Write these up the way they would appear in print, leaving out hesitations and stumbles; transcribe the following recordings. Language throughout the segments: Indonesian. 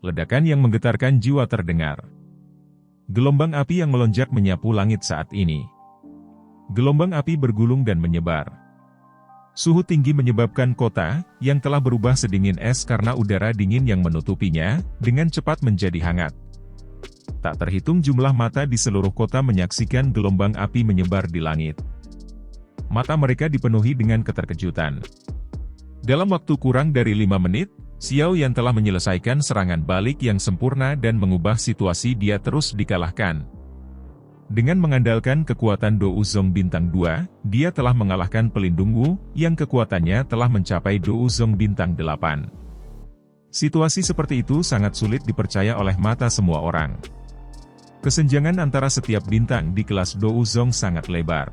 Ledakan yang menggetarkan jiwa terdengar. Gelombang api yang melonjak menyapu langit saat ini. Gelombang api bergulung dan menyebar. Suhu tinggi menyebabkan kota, yang telah berubah sedingin es karena udara dingin yang menutupinya, dengan cepat menjadi hangat. Tak terhitung jumlah mata di seluruh kota menyaksikan gelombang api menyebar di langit. Mata mereka dipenuhi dengan keterkejutan. Dalam waktu kurang dari 5 menit, Xiao Yan telah menyelesaikan serangan balik yang sempurna dan mengubah situasi dia terus dikalahkan. Dengan mengandalkan kekuatan Dou Zong Bintang 2, dia telah mengalahkan pelindung Wu, yang kekuatannya telah mencapai Dou Zong Bintang 8. Situasi seperti itu sangat sulit dipercaya oleh mata semua orang. Kesenjangan antara setiap bintang di kelas Dou Zong sangat lebar.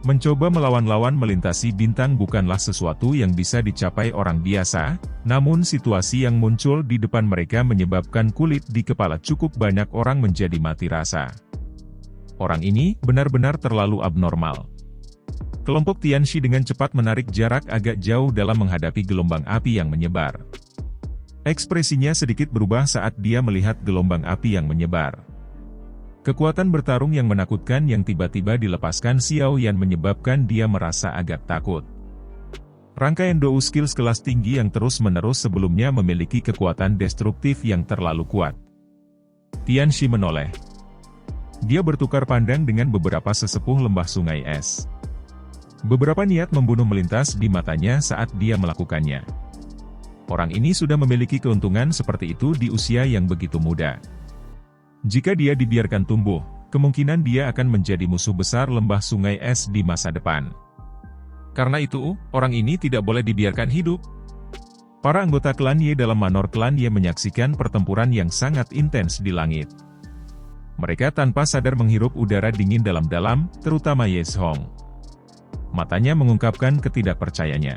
Mencoba melawan lawan melintasi bintang bukanlah sesuatu yang bisa dicapai orang biasa, namun situasi yang muncul di depan mereka menyebabkan kulit di kepala cukup banyak orang menjadi mati rasa. Orang ini benar-benar terlalu abnormal. Kelompok Tianxi dengan cepat menarik jarak agak jauh dalam menghadapi gelombang api yang menyebar. Ekspresinya sedikit berubah saat dia melihat gelombang api yang menyebar. Kekuatan bertarung yang menakutkan yang tiba-tiba dilepaskan Xiao Yan menyebabkan dia merasa agak takut. Rangkaian Dou skills kelas tinggi yang terus-menerus sebelumnya memiliki kekuatan destruktif yang terlalu kuat. Tianxi menoleh. Dia bertukar pandang dengan beberapa sesepuh lembah sungai es. Beberapa niat membunuh melintas di matanya saat dia melakukannya. Orang ini sudah memiliki keuntungan seperti itu di usia yang begitu muda. Jika dia dibiarkan tumbuh, kemungkinan dia akan menjadi musuh besar lembah sungai es di masa depan. Karena itu, orang ini tidak boleh dibiarkan hidup. Para anggota klan Ye dalam manor klan Ye menyaksikan pertempuran yang sangat intens di langit. Mereka tanpa sadar menghirup udara dingin dalam-dalam, terutama Ye Zhong. Matanya mengungkapkan ketidakpercayanya.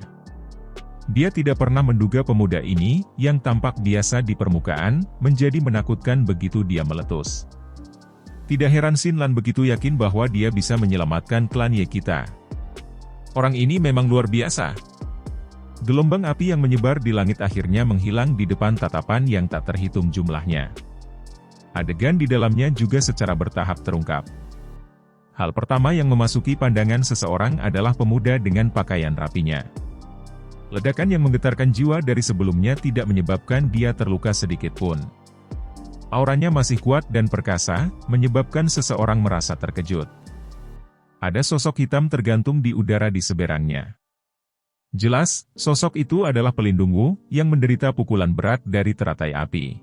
Dia tidak pernah menduga pemuda ini, yang tampak biasa di permukaan, menjadi menakutkan begitu dia meletus. Tidak heran Xin Lan begitu yakin bahwa dia bisa menyelamatkan klan Ye kita. Orang ini memang luar biasa. Gelombang api yang menyebar di langit akhirnya menghilang di depan tatapan yang tak terhitung jumlahnya. Adegan di dalamnya juga secara bertahap terungkap. Hal pertama yang memasuki pandangan seseorang adalah pemuda dengan pakaian rapinya. Ledakan yang menggetarkan jiwa dari sebelumnya tidak menyebabkan dia terluka sedikit pun. Auranya masih kuat dan perkasa, menyebabkan seseorang merasa terkejut. Ada sosok hitam tergantung di udara di seberangnya. Jelas, sosok itu adalah pelindung Wu, yang menderita pukulan berat dari teratai api.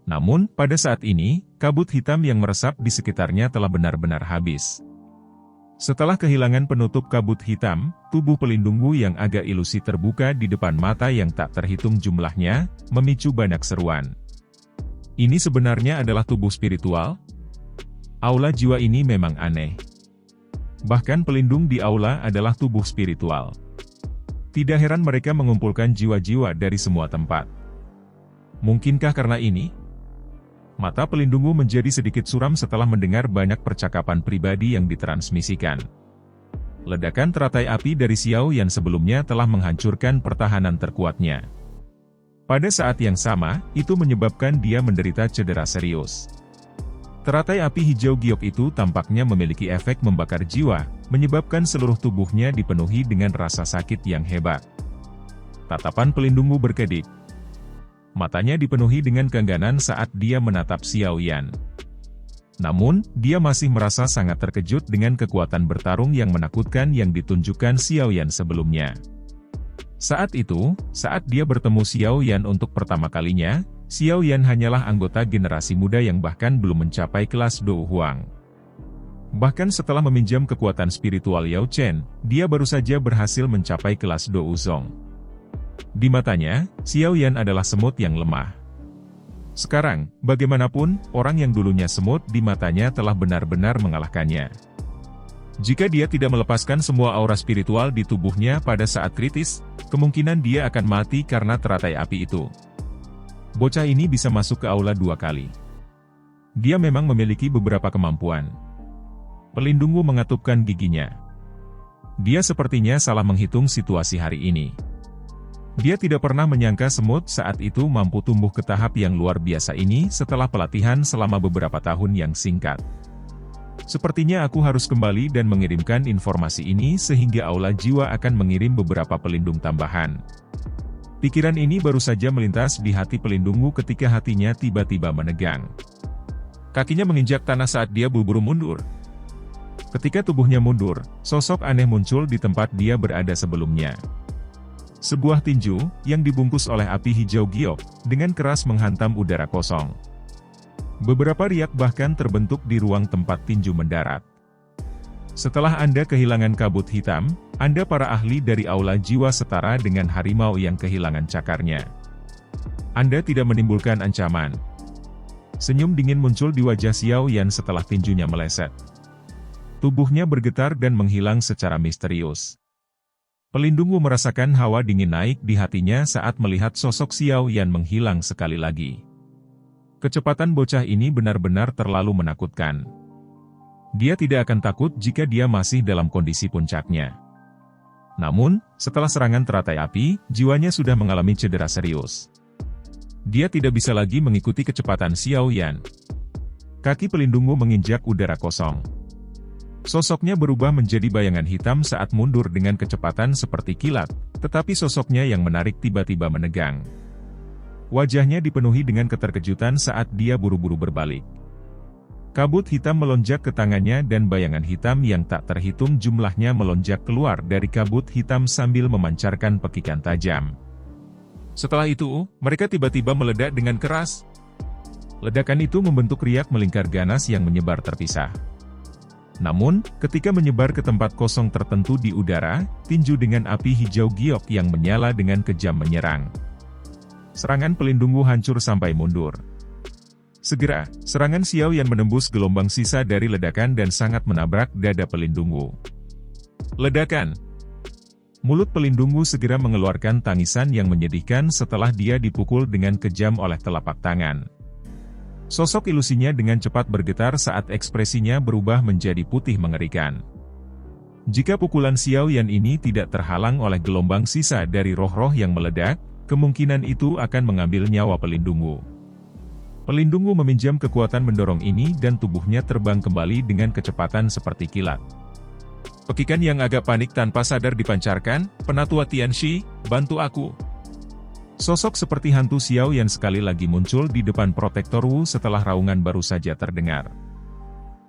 Namun, pada saat ini, kabut hitam yang meresap di sekitarnya telah benar-benar habis. Setelah kehilangan penutup kabut hitam, tubuh pelindung Wu yang agak ilusi terbuka di depan mata yang tak terhitung jumlahnya, memicu banyak seruan. Ini sebenarnya adalah tubuh spiritual? Aula jiwa ini memang aneh. Bahkan pelindung di aula adalah tubuh spiritual. Tidak heran mereka mengumpulkan jiwa-jiwa dari semua tempat. Mungkinkah karena ini? Mata pelindung Wu menjadi sedikit suram setelah mendengar banyak percakapan pribadi yang ditransmisikan. Ledakan teratai api dari Xiao Yan sebelumnya telah menghancurkan pertahanan terkuatnya. Pada saat yang sama, itu menyebabkan dia menderita cedera serius. Teratai api hijau giok itu tampaknya memiliki efek membakar jiwa, menyebabkan seluruh tubuhnya dipenuhi dengan rasa sakit yang hebat. Tatapan pelindung Wu berkedip. Matanya dipenuhi dengan keengganan saat dia menatap Xiao Yan. Namun, dia masih merasa sangat terkejut dengan kekuatan bertarung yang menakutkan yang ditunjukkan Xiao Yan sebelumnya. Saat itu, saat dia bertemu Xiao Yan untuk pertama kalinya, Xiao Yan hanyalah anggota generasi muda yang bahkan belum mencapai kelas Dou Huang. Bahkan setelah meminjam kekuatan spiritual Yao Chen, dia baru saja berhasil mencapai kelas Dou Zong. Di matanya, Xiao Yan adalah semut yang lemah. Sekarang, bagaimanapun, orang yang dulunya semut di matanya telah benar-benar mengalahkannya. Jika dia tidak melepaskan semua aura spiritual di tubuhnya pada saat kritis, kemungkinan dia akan mati karena teratai api itu. Bocah ini bisa masuk ke aula 2 kali. Dia memang memiliki beberapa kemampuan. Pelindung Wu mengatupkan giginya. Dia sepertinya salah menghitung situasi hari ini. Dia tidak pernah menyangka semut saat itu mampu tumbuh ke tahap yang luar biasa ini setelah pelatihan selama beberapa tahun yang singkat. Sepertinya aku harus kembali dan mengirimkan informasi ini sehingga Aula Jiwa akan mengirim beberapa pelindung tambahan. Pikiran ini baru saja melintas di hati pelindungmu ketika hatinya tiba-tiba menegang. Kakinya menginjak tanah saat dia buru-buru mundur. Ketika tubuhnya mundur, sosok aneh muncul di tempat dia berada sebelumnya. Sebuah tinju, yang dibungkus oleh api hijau giok, dengan keras menghantam udara kosong. Beberapa riak bahkan terbentuk di ruang tempat tinju mendarat. Setelah Anda kehilangan kabut hitam, Anda para ahli dari Aula Jiwa setara dengan harimau yang kehilangan cakarnya. Anda tidak menimbulkan ancaman. Senyum dingin muncul di wajah Xiao Yan setelah tinjunya meleset. Tubuhnya bergetar dan menghilang secara misterius. Pelindungmu merasakan hawa dingin naik di hatinya saat melihat sosok Xiao Yan menghilang sekali lagi. Kecepatan bocah ini benar-benar terlalu menakutkan. Dia tidak akan takut jika dia masih dalam kondisi puncaknya. Namun, setelah serangan teratai api, jiwanya sudah mengalami cedera serius. Dia tidak bisa lagi mengikuti kecepatan Xiao Yan. Kaki pelindungmu menginjak udara kosong. Sosoknya berubah menjadi bayangan hitam saat mundur dengan kecepatan seperti kilat, tetapi sosoknya yang menarik tiba-tiba menegang. Wajahnya dipenuhi dengan keterkejutan saat dia buru-buru berbalik. Kabut hitam melonjak ke tangannya dan bayangan hitam yang tak terhitung jumlahnya melonjak keluar dari kabut hitam sambil memancarkan pekikan tajam. Setelah itu, mereka tiba-tiba meledak dengan keras. Ledakan itu membentuk riak melingkar ganas yang menyebar terpisah. Namun, ketika menyebar ke tempat kosong tertentu di udara, tinju dengan api hijau giok yang menyala dengan kejam menyerang. Serangan pelindungmu hancur sampai mundur. Segera, serangan Xiao Yan menembus gelombang sisa dari ledakan dan sangat menabrak dada pelindungmu. Ledakan! Mulut pelindungmu segera mengeluarkan tangisan yang menyedihkan setelah dia dipukul dengan kejam oleh telapak tangan. Sosok ilusinya dengan cepat bergetar saat ekspresinya berubah menjadi putih mengerikan. Jika pukulan Xiao Yan ini tidak terhalang oleh gelombang sisa dari roh-roh yang meledak, kemungkinan itu akan mengambil nyawa pelindungmu. Pelindungmu meminjam kekuatan mendorong ini dan tubuhnya terbang kembali dengan kecepatan seperti kilat. Pekikan yang agak panik tanpa sadar dipancarkan, "Penatua Tianxi, bantu aku." Sosok seperti hantu Xiao Yan sekali lagi muncul di depan Protektor Wu setelah raungan baru saja terdengar.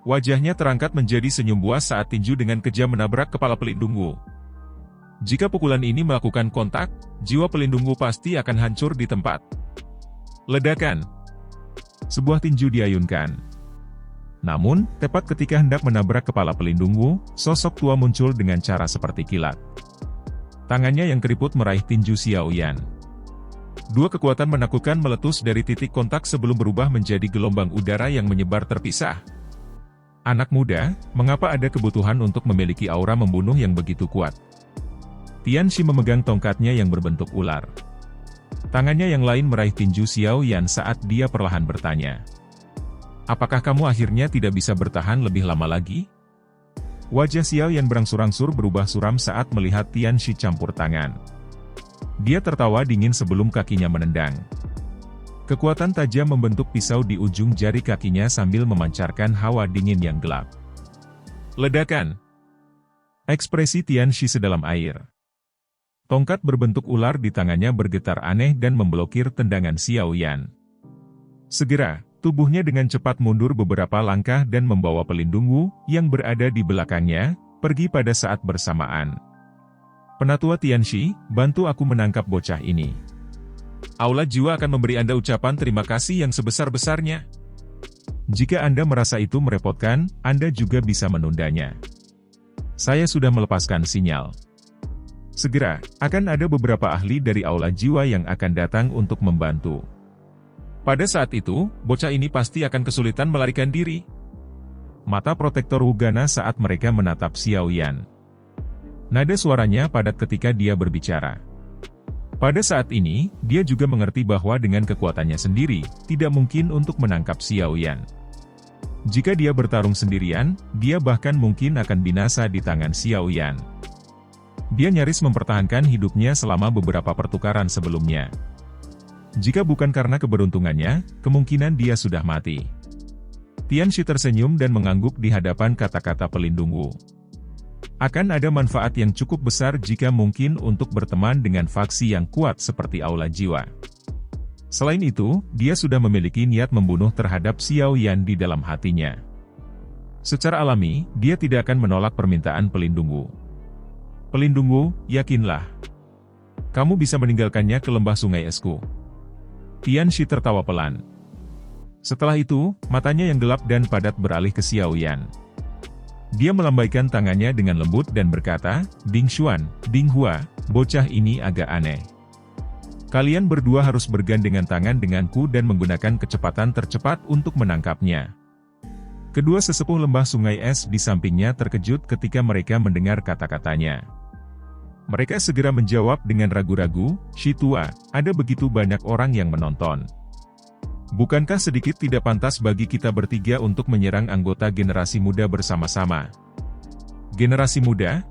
Wajahnya terangkat menjadi senyum buas saat tinju dengan kejam menabrak kepala pelindung Wu. Jika pukulan ini melakukan kontak, jiwa pelindung Wu pasti akan hancur di tempat. Ledakan! Sebuah tinju diayunkan. Namun, tepat ketika hendak menabrak kepala pelindung Wu, sosok tua muncul dengan cara seperti kilat. Tangannya yang keriput meraih tinju Xiao Yan. Dua kekuatan menakutkan meletus dari titik kontak sebelum berubah menjadi gelombang udara yang menyebar terpisah. Anak muda, mengapa ada kebutuhan untuk memiliki aura membunuh yang begitu kuat? Tianxi memegang tongkatnya yang berbentuk ular. Tangannya yang lain meraih tinju Xiao Yan saat dia perlahan bertanya. Apakah kamu akhirnya tidak bisa bertahan lebih lama lagi? Wajah Xiao Yan berangsur-angsur berubah suram saat melihat Tianxi campur tangan. Dia tertawa dingin sebelum kakinya menendang. Kekuatan tajam membentuk pisau di ujung jari kakinya sambil memancarkan hawa dingin yang gelap. Ledakan! Ekspresi Tianxi sedalam air. Tongkat berbentuk ular di tangannya bergetar aneh dan memblokir tendangan Xiao Yan. Segera, tubuhnya dengan cepat mundur beberapa langkah dan membawa pelindung Wu, yang berada di belakangnya, pergi pada saat bersamaan. Penatua Tianxi, bantu aku menangkap bocah ini. Aula Jiwa akan memberi Anda ucapan terima kasih yang sebesar-besarnya. Jika Anda merasa itu merepotkan, Anda juga bisa menundanya. Saya sudah melepaskan sinyal. Segera, akan ada beberapa ahli dari Aula Jiwa yang akan datang untuk membantu. Pada saat itu, bocah ini pasti akan kesulitan melarikan diri. Mata Protektor Wu ganas saat mereka menatap Xiao Yan. Nada suaranya padat ketika dia berbicara. Pada saat ini, dia juga mengerti bahwa dengan kekuatannya sendiri, tidak mungkin untuk menangkap Xiao Yan. Jika dia bertarung sendirian, dia bahkan mungkin akan binasa di tangan Xiao Yan. Dia nyaris mempertahankan hidupnya selama beberapa pertukaran sebelumnya. Jika bukan karena keberuntungannya, kemungkinan dia sudah mati. Tianxi tersenyum dan mengangguk di hadapan kata-kata pelindung Wu. Akan ada manfaat yang cukup besar jika mungkin untuk berteman dengan faksi yang kuat seperti Aula Jiwa. Selain itu, dia sudah memiliki niat membunuh terhadap Xiao Yan di dalam hatinya. Secara alami, dia tidak akan menolak permintaan pelindung Wu. Pelindung Wu, yakinlah. Kamu bisa meninggalkannya ke lembah sungai esku. Tianxi tertawa pelan. Setelah itu, matanya yang gelap dan padat beralih ke Xiao Yan. Dia melambaikan tangannya dengan lembut dan berkata, Ding Xuan, Ding Hua, bocah ini agak aneh. Kalian berdua harus bergandengan tangan denganku dan menggunakan kecepatan tercepat untuk menangkapnya. Kedua sesepuh lembah sungai es di sampingnya terkejut ketika mereka mendengar kata-katanya. Mereka segera menjawab dengan ragu-ragu, Shi Tua, ada begitu banyak orang yang menonton. Bukankah sedikit tidak pantas bagi kita bertiga untuk menyerang anggota generasi muda bersama-sama? Generasi muda?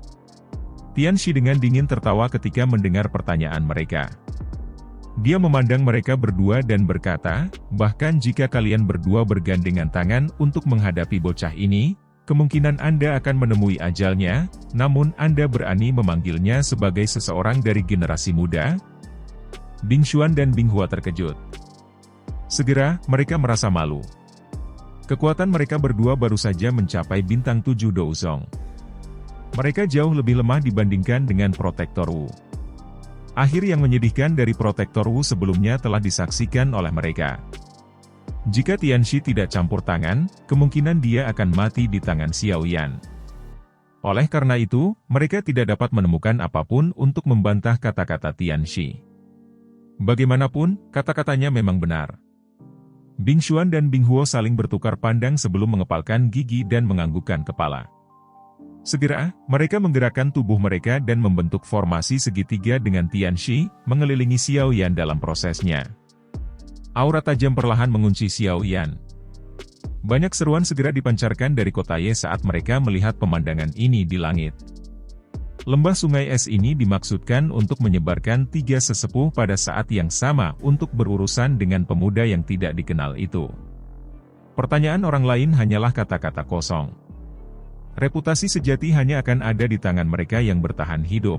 Tianxi dengan dingin tertawa ketika mendengar pertanyaan mereka. Dia memandang mereka berdua dan berkata, bahkan jika kalian berdua bergandengan tangan untuk menghadapi bocah ini, kemungkinan Anda akan menemui ajalnya, namun Anda berani memanggilnya sebagai seseorang dari generasi muda? Bing Xuan dan Bing Hua terkejut. Segera, mereka merasa malu. Kekuatan mereka berdua baru saja mencapai bintang 7 Douzong. Mereka jauh lebih lemah dibandingkan dengan Protektor Wu. Akhir yang menyedihkan dari Protektor Wu sebelumnya telah disaksikan oleh mereka. Jika Tianxi tidak campur tangan, kemungkinan dia akan mati di tangan Xiao Yan. Oleh karena itu, mereka tidak dapat menemukan apapun untuk membantah kata-kata Tianxi. Bagaimanapun, kata-katanya memang benar. Bing Xuan dan Bing Huo saling bertukar pandang sebelum mengepalkan gigi dan menganggukkan kepala. Segera, mereka menggerakkan tubuh mereka dan membentuk formasi segitiga dengan Tianxi, mengelilingi Xiao Yan dalam prosesnya. Aura tajam perlahan mengunci Xiao Yan. Banyak seruan segera dipancarkan dari kota Ye saat mereka melihat pemandangan ini di langit. Lembah sungai es ini dimaksudkan untuk menyebarkan 3 sesepuh pada saat yang sama untuk berurusan dengan pemuda yang tidak dikenal itu. Pertanyaan orang lain hanyalah kata-kata kosong. Reputasi sejati hanya akan ada di tangan mereka yang bertahan hidup.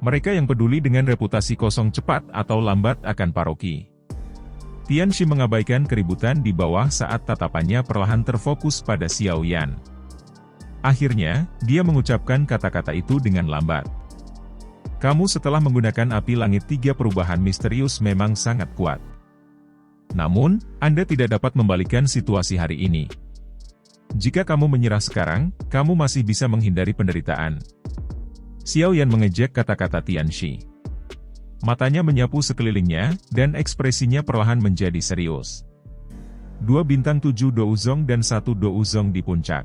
Mereka yang peduli dengan reputasi kosong cepat atau lambat akan paroki. Tianxi mengabaikan keributan di bawah saat tatapannya perlahan terfokus pada Xiao Yan. Akhirnya, dia mengucapkan kata-kata itu dengan lambat. Kamu setelah menggunakan api langit 3 perubahan misterius memang sangat kuat. Namun, Anda tidak dapat membalikan situasi hari ini. Jika kamu menyerah sekarang, kamu masih bisa menghindari penderitaan. Xiao Yan mengejek kata-kata Tianxi. Matanya menyapu sekelilingnya, dan ekspresinya perlahan menjadi serius. 2 bintang 7 Douzong dan 1 Douzong di puncak.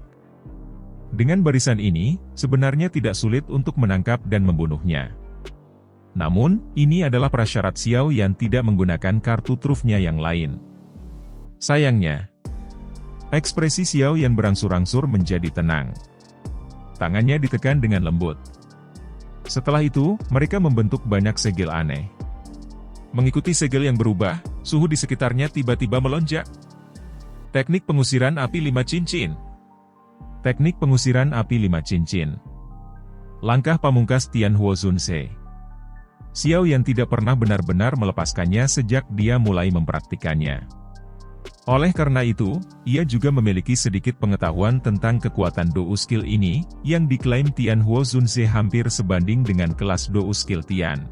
Dengan barisan ini, sebenarnya tidak sulit untuk menangkap dan membunuhnya. Namun, ini adalah prasyarat Xiao Yan tidak menggunakan kartu trufnya yang lain. Sayangnya, ekspresi Xiao Yan berangsur-angsur menjadi tenang. Tangannya ditekan dengan lembut. Setelah itu, mereka membentuk banyak segel aneh. Mengikuti segel yang berubah, suhu di sekitarnya tiba-tiba melonjak. Teknik pengusiran api 5 cincin. Teknik pengusiran api 5 cincin. Langkah pamungkas Tian Huo Zunse. Xiao Yan tidak pernah benar-benar melepaskannya sejak dia mulai mempraktikannya. Oleh karena itu, ia juga memiliki sedikit pengetahuan tentang kekuatan Dou skill ini, yang diklaim Tian Huo Zunse hampir sebanding dengan kelas Dou skill Tian.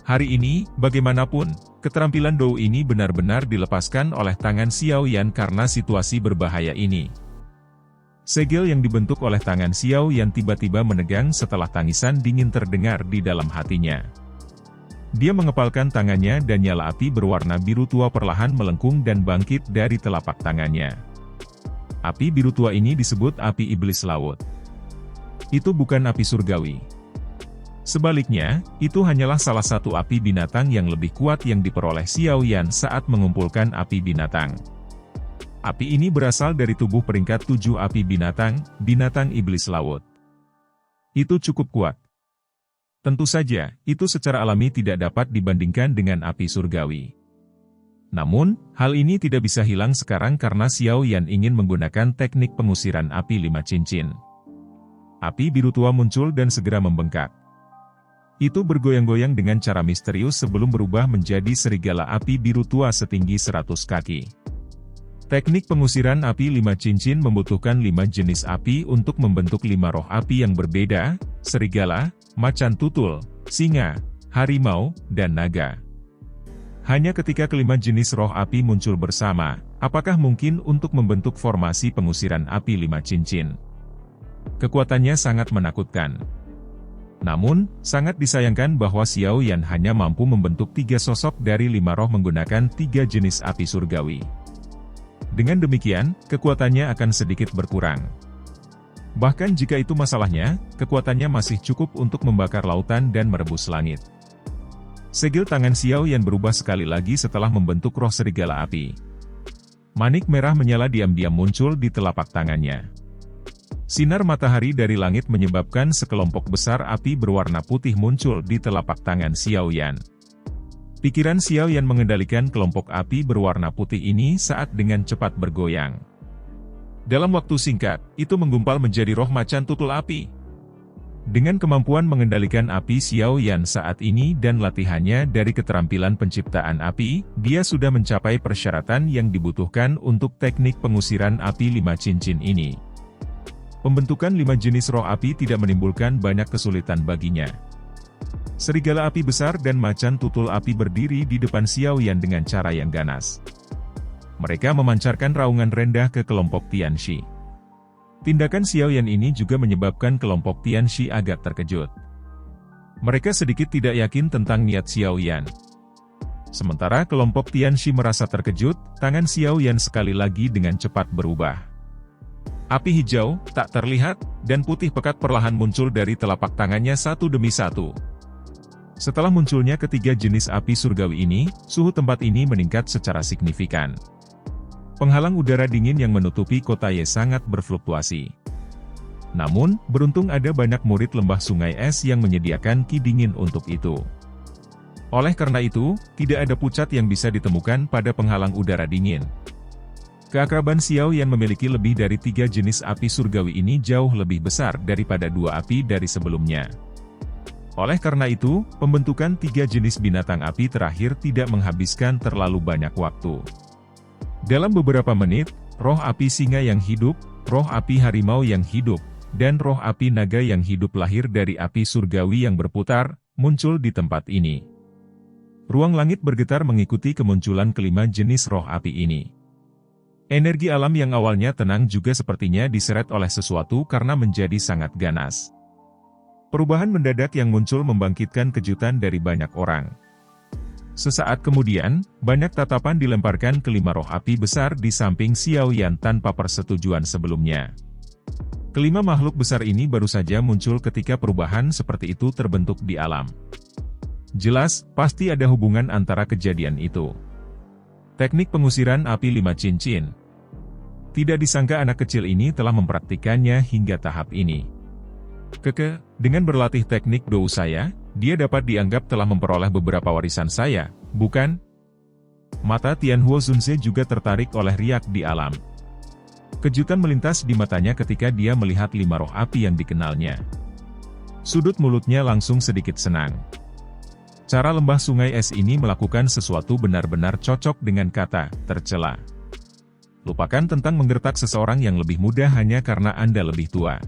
Hari ini, bagaimanapun, keterampilan Dou ini benar-benar dilepaskan oleh tangan Xiao Yan karena situasi berbahaya ini. Segel yang dibentuk oleh tangan Xiao Yan tiba-tiba menegang setelah tangisan dingin terdengar di dalam hatinya. Dia mengepalkan tangannya dan nyala api berwarna biru tua perlahan melengkung dan bangkit dari telapak tangannya. Api biru tua ini disebut api iblis laut. Itu bukan api surgawi. Sebaliknya, itu hanyalah salah satu api binatang yang lebih kuat yang diperoleh Xiao Yan saat mengumpulkan api binatang. Api ini berasal dari tubuh peringkat 7 api binatang, binatang iblis laut. Itu cukup kuat. Tentu saja, itu secara alami tidak dapat dibandingkan dengan api surgawi. Namun, hal ini tidak bisa hilang sekarang karena Xiao Yan ingin menggunakan teknik pengusiran api 5 cincin. Api biru tua muncul dan segera membengkak. Itu bergoyang-goyang dengan cara misterius sebelum berubah menjadi serigala api biru tua setinggi 100 kaki. Teknik pengusiran api 5 cincin membutuhkan 5 jenis api untuk membentuk 5 roh api yang berbeda, serigala, macan tutul, singa, harimau, dan naga. Hanya ketika kelima jenis roh api muncul bersama, apakah mungkin untuk membentuk formasi pengusiran api 5 cincin? Kekuatannya sangat menakutkan. Namun, sangat disayangkan bahwa Xiao Yan hanya mampu membentuk 3 sosok dari 5 roh menggunakan 3 jenis api surgawi. Dengan demikian, kekuatannya akan sedikit berkurang. Bahkan jika itu masalahnya, kekuatannya masih cukup untuk membakar lautan dan merebus langit. Segel tangan Xiao Yan berubah sekali lagi setelah membentuk roh serigala api. Manik merah menyala diam-diam muncul di telapak tangannya. Sinar matahari dari langit menyebabkan sekelompok besar api berwarna putih muncul di telapak tangan Xiao Yan. Pikiran Xiao Yan mengendalikan kelompok api berwarna putih ini saat dengan cepat bergoyang. Dalam waktu singkat, itu menggumpal menjadi roh macan tutul api. Dengan kemampuan mengendalikan api Xiao Yan saat ini dan latihannya dari keterampilan penciptaan api, dia sudah mencapai persyaratan yang dibutuhkan untuk teknik pengusiran api 5 cincin ini. Pembentukan 5 jenis roh api tidak menimbulkan banyak kesulitan baginya. Serigala api besar dan macan tutul api berdiri di depan Xiao Yan dengan cara yang ganas. Mereka memancarkan raungan rendah ke kelompok Tianxi. Tindakan Xiao Yan ini juga menyebabkan kelompok Tianxi agak terkejut. Mereka sedikit tidak yakin tentang niat Xiao Yan. Sementara kelompok Tianxi merasa terkejut, tangan Xiao Yan sekali lagi dengan cepat berubah. Api hijau, tak terlihat, dan putih pekat perlahan muncul dari telapak tangannya satu demi satu. Setelah munculnya ketiga jenis api surgawi ini, suhu tempat ini meningkat secara signifikan. Penghalang udara dingin yang menutupi kota Ye sangat berfluktuasi. Namun, beruntung ada banyak murid lembah sungai es yang menyediakan ki dingin untuk itu. Oleh karena itu, tidak ada pucat yang bisa ditemukan pada penghalang udara dingin. Keakraban Xiao Yan memiliki lebih dari 3 jenis api surgawi ini jauh lebih besar daripada 2 api dari sebelumnya. Oleh karena itu, pembentukan 3 jenis binatang api terakhir tidak menghabiskan terlalu banyak waktu. Dalam beberapa menit, roh api singa yang hidup, roh api harimau yang hidup, dan roh api naga yang hidup lahir dari api surgawi yang berputar, muncul di tempat ini. Ruang langit bergetar mengikuti kemunculan kelima jenis roh api ini. Energi alam yang awalnya tenang juga sepertinya diseret oleh sesuatu karena menjadi sangat ganas. Perubahan mendadak yang muncul membangkitkan kejutan dari banyak orang. Sesaat kemudian, banyak tatapan dilemparkan kelima roh api besar di samping Xiao Yan tanpa persetujuan sebelumnya. Kelima makhluk besar ini baru saja muncul ketika perubahan seperti itu terbentuk di alam. Jelas, pasti ada hubungan antara kejadian itu. Teknik pengusiran api 5 cincin. Tidak disangka anak kecil ini telah mempraktikannya hingga tahap ini. Dengan berlatih teknik dou saya, dia dapat dianggap telah memperoleh beberapa warisan saya, bukan? Mata Tianhuo Zunze juga tertarik oleh riak di alam. Kejutan melintas di matanya ketika dia melihat 5 roh api yang dikenalnya. Sudut mulutnya langsung sedikit senang. Cara lembah sungai es ini melakukan sesuatu benar-benar cocok dengan kata tercela. Lupakan tentang menggertak seseorang yang lebih muda hanya karena Anda lebih tua.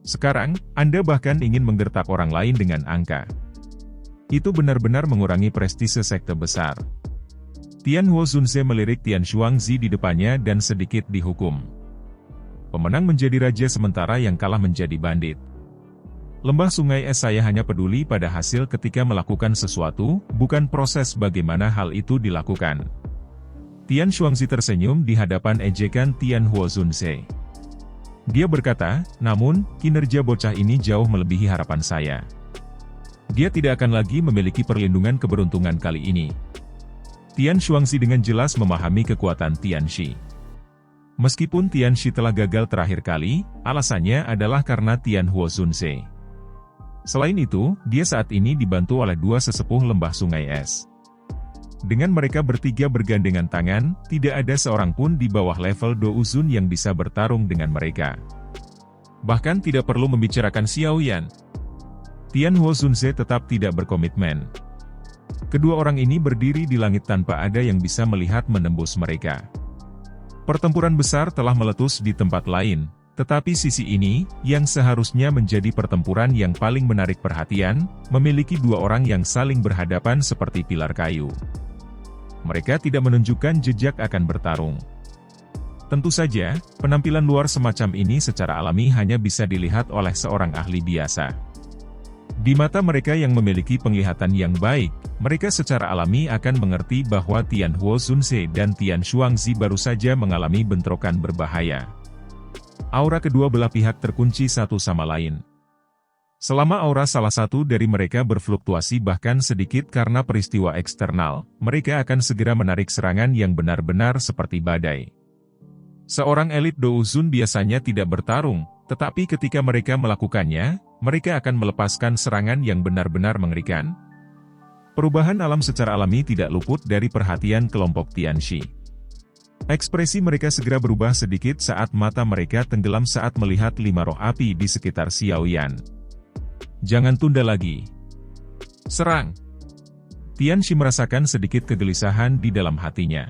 Sekarang, Anda bahkan ingin menggertak orang lain dengan angka. Itu benar-benar mengurangi prestise sekte besar. Tianhuo Zunze melirik Tian Shuangzi di depannya dan sedikit dihukum. Pemenang menjadi raja sementara yang kalah menjadi bandit. Lembah sungai es saya hanya peduli pada hasil ketika melakukan sesuatu, bukan proses bagaimana hal itu dilakukan. Tian Shuangzi tersenyum di hadapan ejekan Tianhuo Zunze. Dia berkata, namun, kinerja bocah ini jauh melebihi harapan saya. Dia tidak akan lagi memiliki perlindungan keberuntungan kali ini. Tian Shuangzi dengan jelas memahami kekuatan Tianxi. Meskipun Tianxi telah gagal terakhir kali, alasannya adalah karena Tianhuo Zunze. Selain itu, dia saat ini dibantu oleh dua sesepuh lembah sungai es. Dengan mereka bertiga bergandengan tangan, tidak ada seorang pun di bawah level Douzun yang bisa bertarung dengan mereka. Bahkan tidak perlu membicarakan Xiao Yan. Tianhuo Zunze tetap tidak berkomitmen. Kedua orang ini berdiri di langit tanpa ada yang bisa melihat menembus mereka. Pertempuran besar telah meletus di tempat lain. Tetapi sisi ini, yang seharusnya menjadi pertempuran yang paling menarik perhatian, memiliki dua orang yang saling berhadapan seperti pilar kayu. Mereka tidak menunjukkan jejak akan bertarung. Tentu saja, penampilan luar semacam ini secara alami hanya bisa dilihat oleh seorang ahli biasa. Di mata mereka yang memiliki penglihatan yang baik, mereka secara alami akan mengerti bahwa Tianhuo Zunze dan Tian Shuangzi baru saja mengalami bentrokan berbahaya. Aura kedua belah pihak terkunci satu sama lain. Selama aura salah satu dari mereka berfluktuasi bahkan sedikit karena peristiwa eksternal, mereka akan segera menarik serangan yang benar-benar seperti badai. Seorang elit Douzun biasanya tidak bertarung, tetapi ketika mereka melakukannya, mereka akan melepaskan serangan yang benar-benar mengerikan. Perubahan alam secara alami tidak luput dari perhatian kelompok Tianxi. Ekspresi mereka segera berubah sedikit saat mata mereka tenggelam saat melihat 5 roh api di sekitar Xiao Yan. Jangan tunda lagi. Serang! Tianxi merasakan sedikit kegelisahan di dalam hatinya.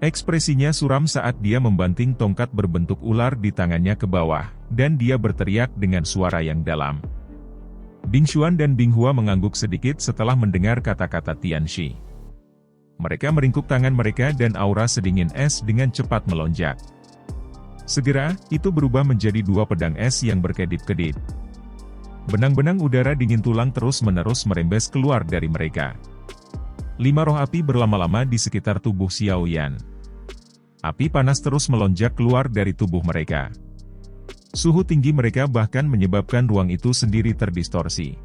Ekspresinya suram saat dia membanting tongkat berbentuk ular di tangannya ke bawah, dan dia berteriak dengan suara yang dalam. Bing Xuan dan Bing Hua mengangguk sedikit setelah mendengar kata-kata Tianxi. Mereka meringkuk tangan mereka dan aura sedingin es dengan cepat melonjak. Segera, itu berubah menjadi 2 pedang es yang berkedip-kedip. Benang-benang udara dingin tulang terus-menerus merembes keluar dari mereka. 5 roh api berlama-lama di sekitar tubuh Xiao Yan. Api panas terus melonjak keluar dari tubuh mereka. Suhu tinggi mereka bahkan menyebabkan ruang itu sendiri terdistorsi.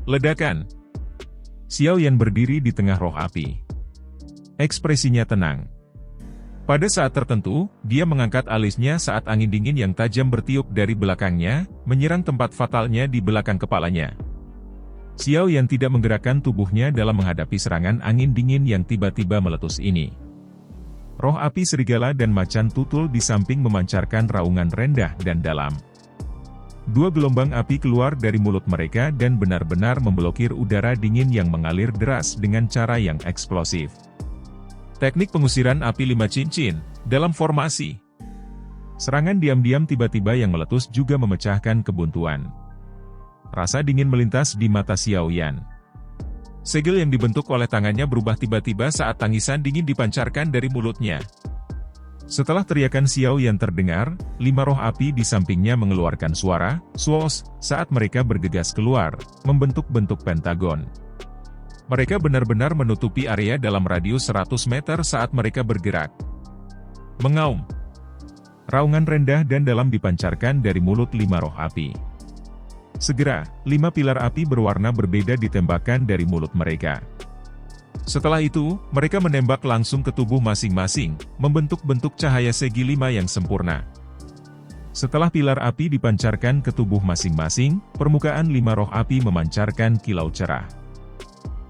Ledakan! Xiao Yan berdiri di tengah roh api. Ekspresinya tenang. Pada saat tertentu, dia mengangkat alisnya saat angin dingin yang tajam bertiup dari belakangnya, menyerang tempat fatalnya di belakang kepalanya. Xiao Yan tidak menggerakkan tubuhnya dalam menghadapi serangan angin dingin yang tiba-tiba meletus ini. Roh api serigala dan macan tutul di samping memancarkan raungan rendah dan dalam. 2 gelombang api keluar dari mulut mereka dan benar-benar memblokir udara dingin yang mengalir deras dengan cara yang eksplosif. Teknik pengusiran api 5 cincin, dalam formasi. Serangan diam-diam tiba-tiba yang meletus juga memecahkan kebuntuan. Rasa dingin melintas di mata Xiao Yan. Segel yang dibentuk oleh tangannya berubah tiba-tiba saat tangisan dingin dipancarkan dari mulutnya. Setelah teriakan Xiao Yan terdengar, 5 roh api di sampingnya mengeluarkan suara, "Swos," saat mereka bergegas keluar, membentuk bentuk pentagon. Mereka benar-benar menutupi area dalam radius 100 meter saat mereka bergerak. Mengaum. Raungan rendah dan dalam dipancarkan dari mulut 5 roh api. Segera, 5 pilar api berwarna berbeda ditembakkan dari mulut mereka. Setelah itu, mereka menembak langsung ke tubuh masing-masing, membentuk bentuk cahaya segi 5 yang sempurna. Setelah pilar api dipancarkan ke tubuh masing-masing, permukaan 5 roh api memancarkan kilau cerah.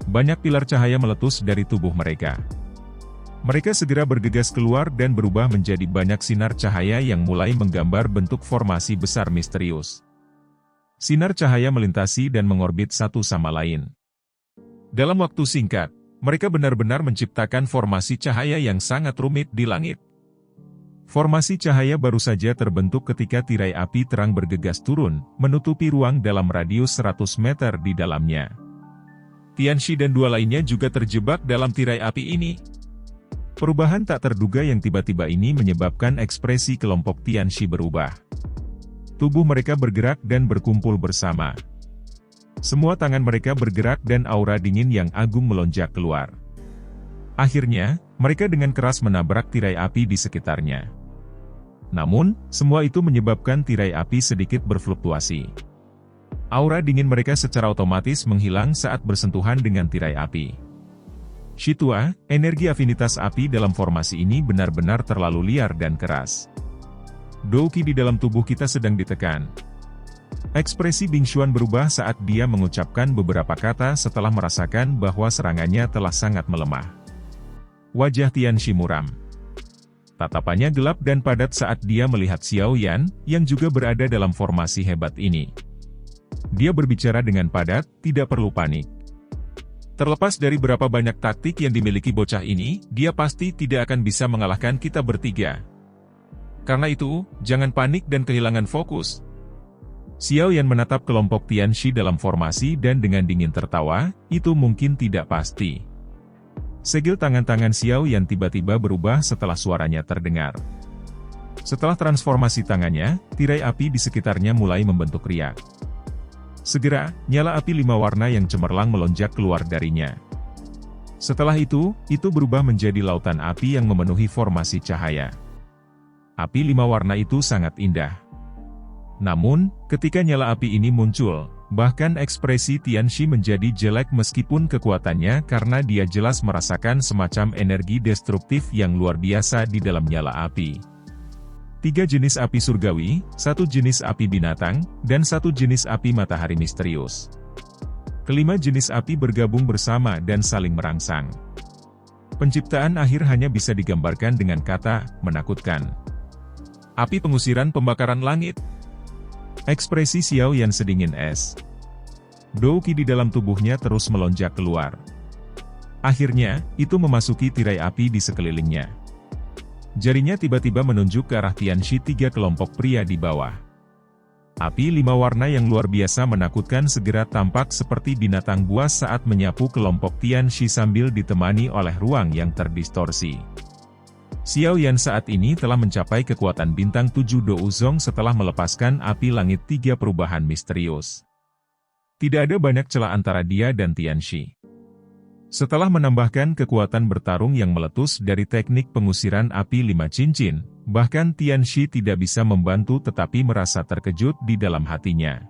Banyak pilar cahaya meletus dari tubuh mereka. Mereka segera bergegas keluar dan berubah menjadi banyak sinar cahaya yang mulai menggambar bentuk formasi besar misterius. Sinar cahaya melintasi dan mengorbit satu sama lain. Dalam waktu singkat, mereka benar-benar menciptakan formasi cahaya yang sangat rumit di langit. Formasi cahaya baru saja terbentuk ketika tirai api terang bergegas turun, menutupi ruang dalam radius 100 meter di dalamnya. Tianxi dan 2 lainnya juga terjebak dalam tirai api ini. Perubahan tak terduga yang tiba-tiba ini menyebabkan ekspresi kelompok Tianxi berubah. Tubuh mereka bergerak dan berkumpul bersama. Semua tangan mereka bergerak dan aura dingin yang agung melonjak keluar. Akhirnya, mereka dengan keras menabrak tirai api di sekitarnya. Namun, semua itu menyebabkan tirai api sedikit berfluktuasi. Aura dingin mereka secara otomatis menghilang saat bersentuhan dengan tirai api. Shitua, energi afinitas api dalam formasi ini benar-benar terlalu liar dan keras. Douqi di dalam tubuh kita sedang ditekan. Ekspresi Bing Xuan berubah saat dia mengucapkan beberapa kata setelah merasakan bahwa serangannya telah sangat melemah. Wajah Tianxi muram. Tatapannya gelap dan padat saat dia melihat Xiao Yan, yang juga berada dalam formasi hebat ini. Dia berbicara dengan padat, tidak perlu panik. Terlepas dari berapa banyak taktik yang dimiliki bocah ini, dia pasti tidak akan bisa mengalahkan kita bertiga. Karena itu, jangan panik dan kehilangan fokus. Xiao Yan menatap kelompok Tianxi dalam formasi dan dengan dingin tertawa, itu mungkin tidak pasti. Segel tangan-tangan Xiao Yan tiba-tiba berubah setelah suaranya terdengar. Setelah transformasi tangannya, tirai api di sekitarnya mulai membentuk riak. Segera, nyala api 5 warna yang cemerlang melonjak keluar darinya. Setelah itu berubah menjadi lautan api yang memenuhi formasi cahaya. Api 5 warna itu sangat indah. Namun, ketika nyala api ini muncul, bahkan ekspresi Tianxi menjadi jelek meskipun kekuatannya karena dia jelas merasakan semacam energi destruktif yang luar biasa di dalam nyala api. 3 jenis api surgawi, 1 jenis api binatang, dan 1 jenis api matahari misterius. Kelima jenis api bergabung bersama dan saling merangsang. Penciptaan akhir hanya bisa digambarkan dengan kata, menakutkan. Api pengusiran pembakaran langit. Ekspresi Xiao Yan sedingin es. Dou Qi di dalam tubuhnya terus melonjak keluar. Akhirnya, itu memasuki tirai api di sekelilingnya. Jarinya tiba-tiba menunjuk ke arah Tianxi 3 kelompok pria di bawah. Api 5 warna yang luar biasa menakutkan segera tampak seperti binatang buas saat menyapu kelompok Tianxi sambil ditemani oleh ruang yang terdistorsi. Xiao Yan saat ini telah mencapai kekuatan bintang 7 Douzong setelah melepaskan api langit 3 perubahan misterius. Tidak ada banyak celah antara dia dan Tianxi. Setelah menambahkan kekuatan bertarung yang meletus dari teknik pengusiran api 5 cincin, bahkan Tianxi tidak bisa membantu tetapi merasa terkejut di dalam hatinya.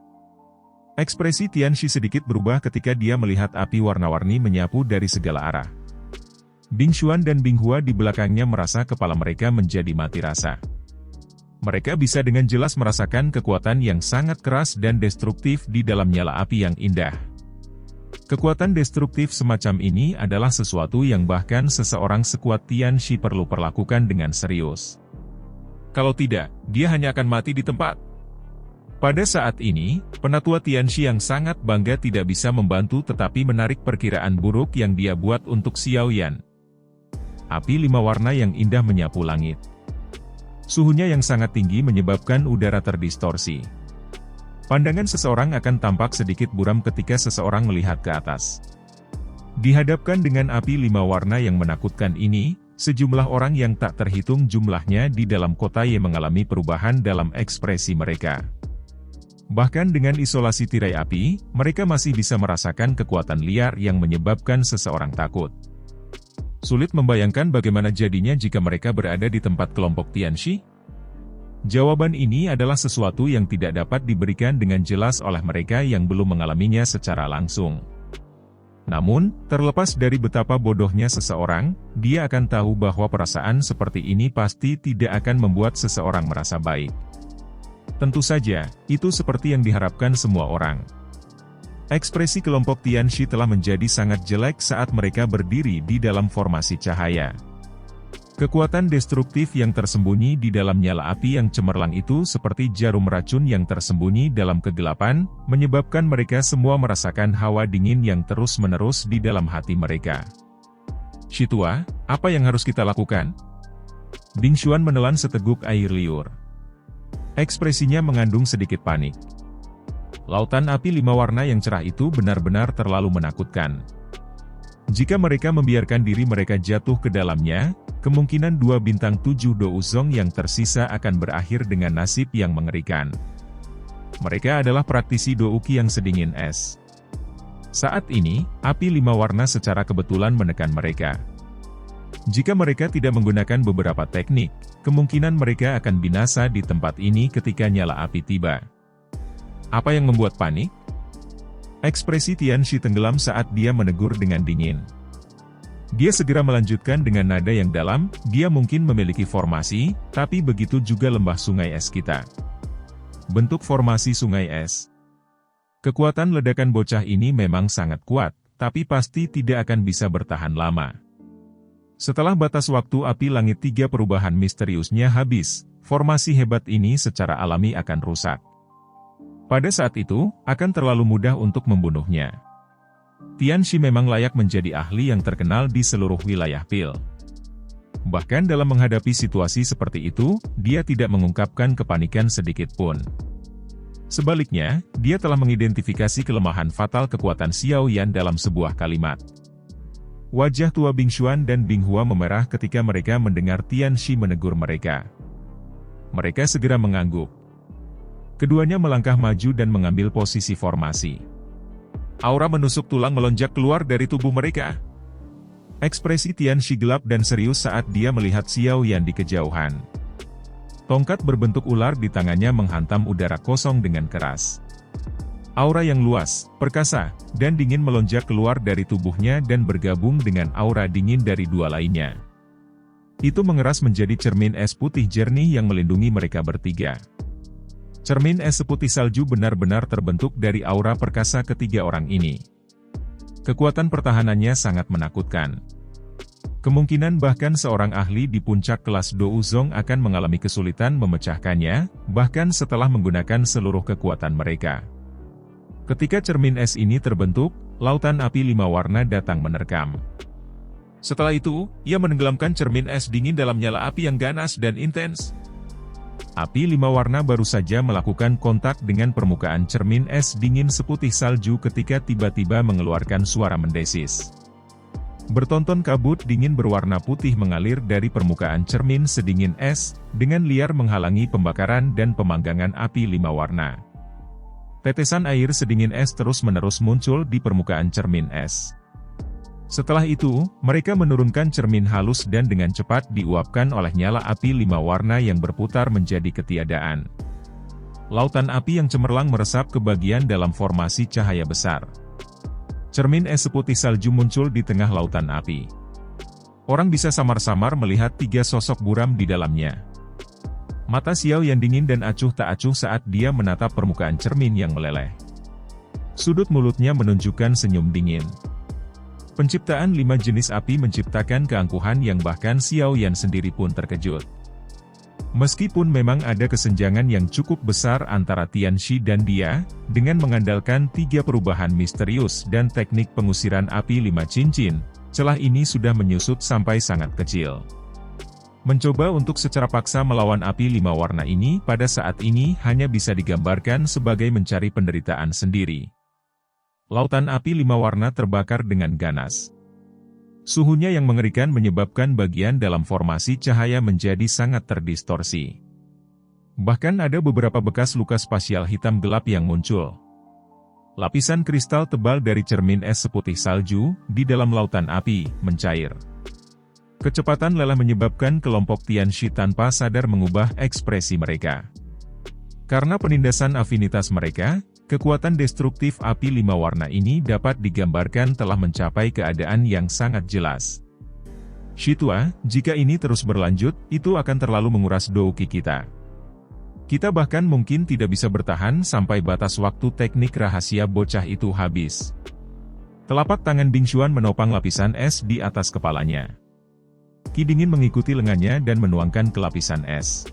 Ekspresi Tianxi sedikit berubah ketika dia melihat api warna-warni menyapu dari segala arah. Bing Xuan dan Bing Hua di belakangnya merasa kepala mereka menjadi mati rasa. Mereka bisa dengan jelas merasakan kekuatan yang sangat keras dan destruktif di dalam nyala api yang indah. Kekuatan destruktif semacam ini adalah sesuatu yang bahkan seseorang sekuat Tianxi perlu perlakukan dengan serius. Kalau tidak, dia hanya akan mati di tempat. Pada saat ini, penatua Tianxi yang sangat bangga tidak bisa membantu tetapi menarik perkiraan buruk yang dia buat untuk Xiao Yan. Api 5 warna yang indah menyapu langit. Suhunya yang sangat tinggi menyebabkan udara terdistorsi. Pandangan seseorang akan tampak sedikit buram ketika seseorang melihat ke atas. Dihadapkan dengan api 5 warna yang menakutkan ini, sejumlah orang yang tak terhitung jumlahnya di dalam kota Ye mengalami perubahan dalam ekspresi mereka. Bahkan dengan isolasi tirai api, mereka masih bisa merasakan kekuatan liar yang menyebabkan seseorang takut. Sulit membayangkan bagaimana jadinya jika mereka berada di tempat kelompok Tianxi? Jawaban ini adalah sesuatu yang tidak dapat diberikan dengan jelas oleh mereka yang belum mengalaminya secara langsung. Namun, terlepas dari betapa bodohnya seseorang, dia akan tahu bahwa perasaan seperti ini pasti tidak akan membuat seseorang merasa baik. Tentu saja, itu seperti yang diharapkan semua orang. Ekspresi kelompok Tianxi telah menjadi sangat jelek saat mereka berdiri di dalam formasi cahaya. Kekuatan destruktif yang tersembunyi di dalam nyala api yang cemerlang itu seperti jarum racun yang tersembunyi dalam kegelapan, menyebabkan mereka semua merasakan hawa dingin yang terus-menerus di dalam hati mereka. "Shitua, apa yang harus kita lakukan?" Bing Xuan menelan seteguk air liur. Ekspresinya mengandung sedikit panik. Lautan api 5 warna yang cerah itu benar-benar terlalu menakutkan. Jika mereka membiarkan diri mereka jatuh ke dalamnya, kemungkinan 2 bintang 7 Douzong yang tersisa akan berakhir dengan nasib yang mengerikan. Mereka adalah praktisi Dou Qi yang sedingin es. Saat ini, api 5 warna secara kebetulan menekan mereka. Jika mereka tidak menggunakan beberapa teknik, kemungkinan mereka akan binasa di tempat ini ketika nyala api tiba. Apa yang membuat panik? Ekspresi Tianxi tenggelam saat dia menegur dengan dingin. Dia segera melanjutkan dengan nada yang dalam, dia mungkin memiliki formasi, tapi begitu juga lembah sungai es kita. bentuk formasi sungai es. Kekuatan ledakan bocah ini memang sangat kuat, tapi pasti tidak akan bisa bertahan lama. Setelah batas waktu api langit 3 perubahan misteriusnya habis, formasi hebat ini secara alami akan rusak. Pada saat itu, akan terlalu mudah untuk membunuhnya. Tianxi memang layak menjadi ahli yang terkenal di seluruh wilayah Pil. Bahkan dalam menghadapi situasi seperti itu, dia tidak mengungkapkan kepanikan sedikit pun. Sebaliknya, dia telah mengidentifikasi kelemahan fatal kekuatan Xiao Yan dalam sebuah kalimat. Wajah tua Bing Xuan dan Bing Hua memerah ketika mereka mendengar Tianxi menegur mereka. Mereka segera mengangguk. Keduanya melangkah maju dan mengambil posisi formasi. Aura menusuk tulang melonjak keluar dari tubuh mereka. Ekspresi Tianxi gelap dan serius saat dia melihat Xiao Yan di kejauhan. Tongkat berbentuk ular di tangannya menghantam udara kosong dengan keras. Aura yang luas, perkasa, dan dingin melonjak keluar dari tubuhnya dan bergabung dengan aura dingin dari dua lainnya. Itu mengeras menjadi cermin es putih jernih yang melindungi mereka bertiga. Cermin es seputih salju benar-benar terbentuk dari aura perkasa ketiga orang ini. Kekuatan pertahanannya sangat menakutkan. Kemungkinan bahkan seorang ahli di puncak kelas Douzong akan mengalami kesulitan memecahkannya, bahkan setelah menggunakan seluruh kekuatan mereka. Ketika cermin es ini terbentuk, lautan api 5 warna datang menerkam. Setelah itu, ia menenggelamkan cermin es dingin dalam nyala api yang ganas dan intens. Api 5 warna baru saja melakukan kontak dengan permukaan cermin es dingin seputih salju ketika tiba-tiba mengeluarkan suara mendesis. Bertonton kabut dingin berwarna putih mengalir dari permukaan cermin sedingin es, dengan liar menghalangi pembakaran dan pemanggangan api 5 warna. Tetesan air sedingin es terus-menerus muncul di permukaan cermin es. Setelah itu, mereka menurunkan cermin halus dan dengan cepat diuapkan oleh nyala api 5 warna yang berputar menjadi ketiadaan. Lautan api yang cemerlang meresap ke bagian dalam formasi cahaya besar. Cermin es seputih salju muncul di tengah lautan api. Orang bisa samar-samar melihat 3 sosok buram di dalamnya. Mata Xiao yang dingin dan acuh tak acuh saat dia menatap permukaan cermin yang meleleh. Sudut mulutnya menunjukkan senyum dingin. Penciptaan 5 jenis api menciptakan keangkuhan yang bahkan Xiao Yan sendiri pun terkejut. Meskipun memang ada kesenjangan yang cukup besar antara Tianxi dan dia, dengan mengandalkan 3 perubahan misterius dan teknik pengusiran api 5 cincin, celah ini sudah menyusut sampai sangat kecil. Mencoba untuk secara paksa melawan api 5 warna ini pada saat ini hanya bisa digambarkan sebagai mencari penderitaan sendiri. Lautan api 5 warna terbakar dengan ganas. Suhunya yang mengerikan menyebabkan bagian dalam formasi cahaya menjadi sangat terdistorsi. Bahkan ada beberapa bekas luka spasial hitam gelap yang muncul. Lapisan kristal tebal dari cermin es seputih salju di dalam lautan api mencair. Kecepatan lelah menyebabkan kelompok Tianxi tanpa sadar mengubah ekspresi mereka. Karena penindasan afinitas mereka, kekuatan destruktif api 5 warna ini dapat digambarkan telah mencapai keadaan yang sangat jelas. Shitua, jika ini terus berlanjut, itu akan terlalu menguras douki kita. Kita bahkan mungkin tidak bisa bertahan sampai batas waktu teknik rahasia bocah itu habis. Telapak tangan Bing Xuan menopang lapisan es di atas kepalanya. Ki dingin mengikuti lengannya dan menuangkan ke lapisan es.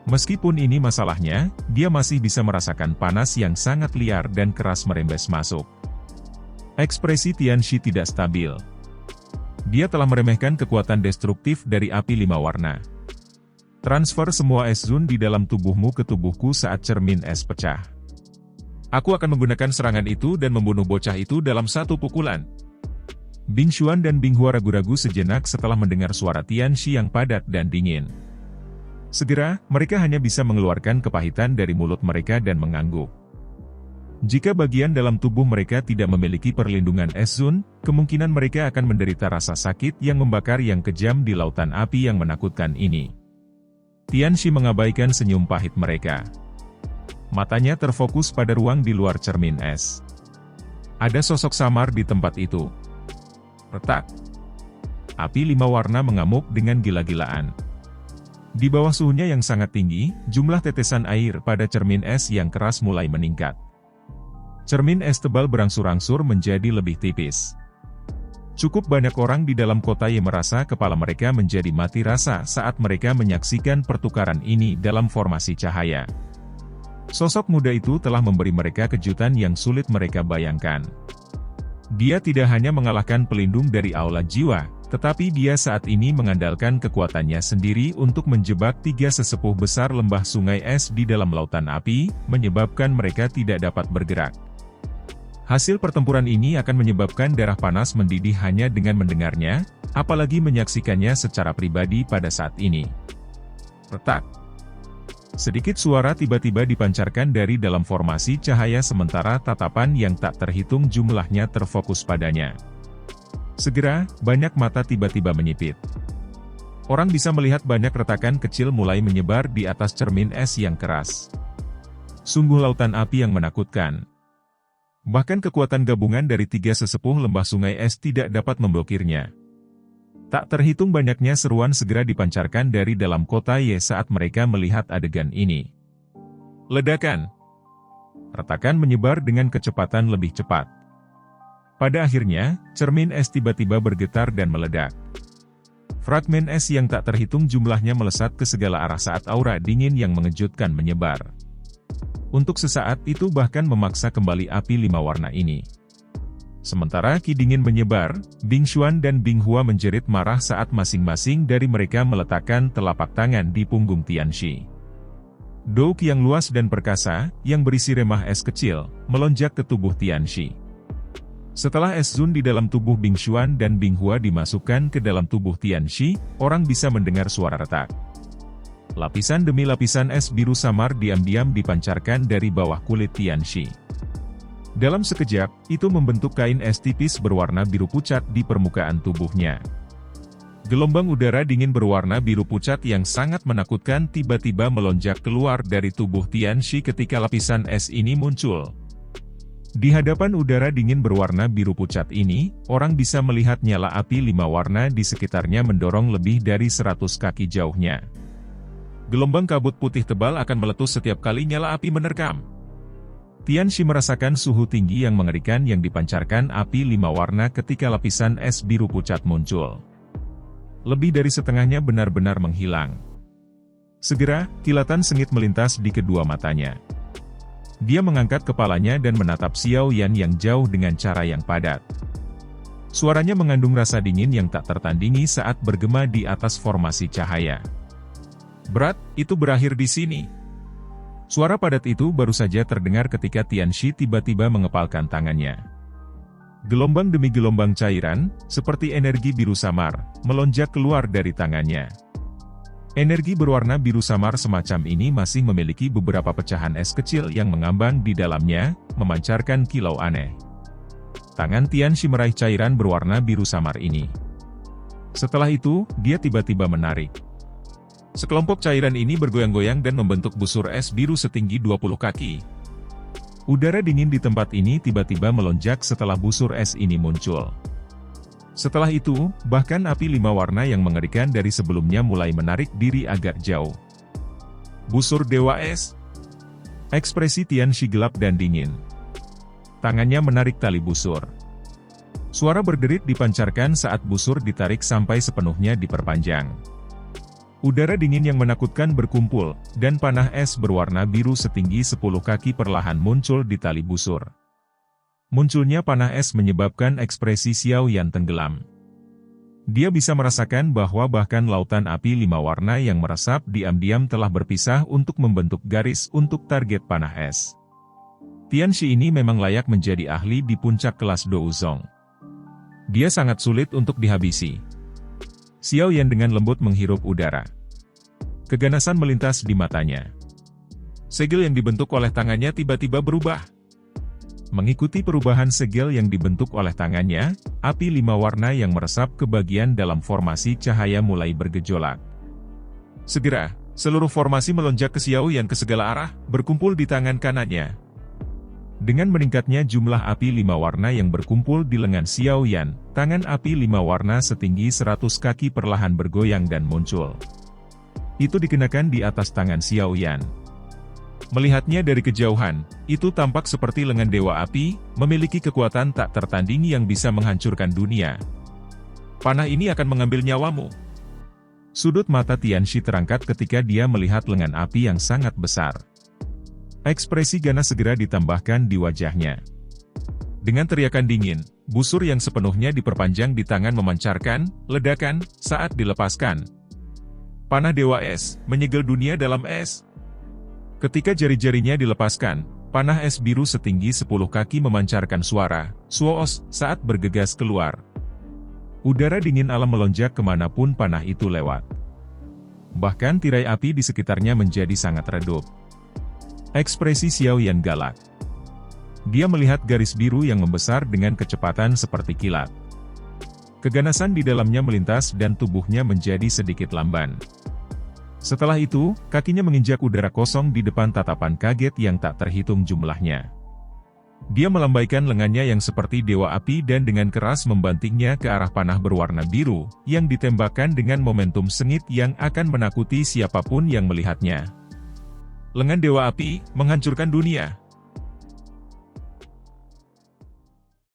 Meskipun ini masalahnya, dia masih bisa merasakan panas yang sangat liar dan keras merembes masuk. Ekspresi Tianxi tidak stabil. Dia telah meremehkan kekuatan destruktif dari api 5 warna. Transfer semua es Zun di dalam tubuhmu ke tubuhku saat cermin es pecah. Aku akan menggunakan serangan itu dan membunuh bocah itu dalam satu pukulan. Bing Xuan dan Bing Hua ragu-ragu sejenak setelah mendengar suara Tianxi yang padat dan dingin. Segera, mereka hanya bisa mengeluarkan kepahitan dari mulut mereka dan mengangguk. Jika bagian dalam tubuh mereka tidak memiliki perlindungan es Zun, kemungkinan mereka akan menderita rasa sakit yang membakar yang kejam di lautan api yang menakutkan ini. Tianxi mengabaikan senyum pahit mereka. Matanya terfokus pada ruang di luar cermin es. Ada sosok samar di tempat itu. Retak. Api 5 warna mengamuk dengan gila-gilaan. Di bawah suhunya yang sangat tinggi, jumlah tetesan air pada cermin es yang keras mulai meningkat. Cermin es tebal berangsur-angsur menjadi lebih tipis. Cukup banyak orang di dalam kota yang merasa kepala mereka menjadi mati rasa saat mereka menyaksikan pertukaran ini dalam formasi cahaya. Sosok muda itu telah memberi mereka kejutan yang sulit mereka bayangkan. Dia tidak hanya mengalahkan pelindung dari aula jiwa, tetapi dia saat ini mengandalkan kekuatannya sendiri untuk menjebak 3 sesepuh besar lembah sungai es di dalam lautan api, menyebabkan mereka tidak dapat bergerak. Hasil pertempuran ini akan menyebabkan darah panas mendidih hanya dengan mendengarnya, apalagi menyaksikannya secara pribadi pada saat ini. Retak. Sedikit suara tiba-tiba dipancarkan dari dalam formasi cahaya sementara tatapan yang tak terhitung jumlahnya terfokus padanya. Segera, banyak mata tiba-tiba menyipit. Orang bisa melihat banyak retakan kecil mulai menyebar di atas cermin es yang keras. Sungguh lautan api yang menakutkan. Bahkan kekuatan gabungan dari 3 sesepuh lembah sungai es tidak dapat memblokirnya. Tak terhitung banyaknya seruan segera dipancarkan dari dalam kota Ye saat mereka melihat adegan ini. Ledakan. Retakan menyebar dengan kecepatan lebih cepat. Pada akhirnya, cermin es tiba-tiba bergetar dan meledak. Fragmen es yang tak terhitung jumlahnya melesat ke segala arah saat aura dingin yang mengejutkan menyebar. Untuk sesaat itu bahkan memaksa kembali api 5 warna ini. Sementara ki dingin menyebar, Bing Xuan dan Bing Hua menjerit marah saat masing-masing dari mereka meletakkan telapak tangan di punggung Tianxi. Douk yang luas dan perkasa, yang berisi remah es kecil, melonjak ke tubuh Tianxi. Setelah es Zun di dalam tubuh Bing Xuan dan Bing Hua dimasukkan ke dalam tubuh Tianxi, orang bisa mendengar suara retak. Lapisan demi lapisan es biru samar diam-diam dipancarkan dari bawah kulit Tianxi. Dalam sekejap, itu membentuk kain es tipis berwarna biru pucat di permukaan tubuhnya. Gelombang udara dingin berwarna biru pucat yang sangat menakutkan tiba-tiba melonjak keluar dari tubuh Tianxi ketika lapisan es ini muncul. Di hadapan udara dingin berwarna biru pucat ini, orang bisa melihat nyala api 5 warna di sekitarnya mendorong lebih dari 100 kaki jauhnya. Gelombang kabut putih tebal akan meletus setiap kali nyala api menerkam. Tianxi merasakan suhu tinggi yang mengerikan yang dipancarkan api 5 warna ketika lapisan es biru pucat muncul. Lebih dari setengahnya benar-benar menghilang. Segera, kilatan sengit melintas di kedua matanya. Dia mengangkat kepalanya dan menatap Xiao Yan yang jauh dengan cara yang padat. Suaranya mengandung rasa dingin yang tak tertandingi saat bergema di atas formasi cahaya. Berat, itu berakhir di sini. Suara padat itu baru saja terdengar ketika Tianxi tiba-tiba mengepalkan tangannya. Gelombang demi gelombang cairan, seperti energi biru samar, melonjak keluar dari tangannya. Energi berwarna biru samar semacam ini masih memiliki beberapa pecahan es kecil yang mengambang di dalamnya, memancarkan kilau aneh. Tangan Tianxi meraih cairan berwarna biru samar ini. Setelah itu, dia tiba-tiba menarik. Sekelompok cairan ini bergoyang-goyang dan membentuk busur es biru setinggi 20 kaki. Udara dingin di tempat ini tiba-tiba melonjak setelah busur es ini muncul. Setelah itu, bahkan api 5 warna yang mengerikan dari sebelumnya mulai menarik diri agak jauh. Busur Dewa Es. Ekspresi Tianxi gelap dan dingin. Tangannya menarik tali busur. Suara berderit dipancarkan saat busur ditarik sampai sepenuhnya diperpanjang. Udara dingin yang menakutkan berkumpul, dan panah es berwarna biru setinggi 10 kaki perlahan muncul di tali busur. Munculnya panah es menyebabkan ekspresi Xiao Yan tenggelam. Dia bisa merasakan bahwa bahkan lautan api 5 warna yang meresap diam-diam telah berpisah untuk membentuk garis untuk target panah es. Tianxi ini memang layak menjadi ahli di puncak kelas Douzong. Dia sangat sulit untuk dihabisi. Xiao Yan dengan lembut menghirup udara. Keganasan melintas di matanya. Segel yang dibentuk oleh tangannya tiba-tiba berubah. Mengikuti perubahan segel yang dibentuk oleh tangannya, api 5 warna yang meresap ke bagian dalam formasi cahaya mulai bergejolak. Segera, seluruh formasi melonjak ke Xiao Yan ke segala arah, berkumpul di tangan kanannya. Dengan meningkatnya jumlah api 5 warna yang berkumpul di lengan Xiao Yan, tangan api 5 warna setinggi 100 kaki perlahan bergoyang dan muncul. Itu dikenakan di atas tangan Xiao Yan. Melihatnya dari kejauhan, itu tampak seperti lengan Dewa Api, memiliki kekuatan tak tertandingi yang bisa menghancurkan dunia. Panah ini akan mengambil nyawamu. Sudut mata Tianxi terangkat ketika dia melihat lengan api yang sangat besar. Ekspresi ganas segera ditambahkan di wajahnya. Dengan teriakan dingin, busur yang sepenuhnya diperpanjang di tangan memancarkan ledakan saat dilepaskan. Panah Dewa Es menyegel dunia dalam es. Ketika jari-jarinya dilepaskan, panah es biru setinggi 10 kaki memancarkan suara "Swoos" saat bergegas keluar. Udara dingin alam melonjak kemanapun panah itu lewat. Bahkan tirai api di sekitarnya menjadi sangat redup. Ekspresi Xiao Yan galak. Dia melihat garis biru yang membesar dengan kecepatan seperti kilat. Keganasan di dalamnya melintas dan tubuhnya menjadi sedikit lamban. Setelah itu, kakinya menginjak udara kosong di depan tatapan kaget yang tak terhitung jumlahnya. Dia melambaikan lengannya yang seperti dewa api dan dengan keras membantingnya ke arah panah berwarna biru, yang ditembakkan dengan momentum sengit yang akan menakuti siapapun yang melihatnya. Lengan dewa api, menghancurkan dunia.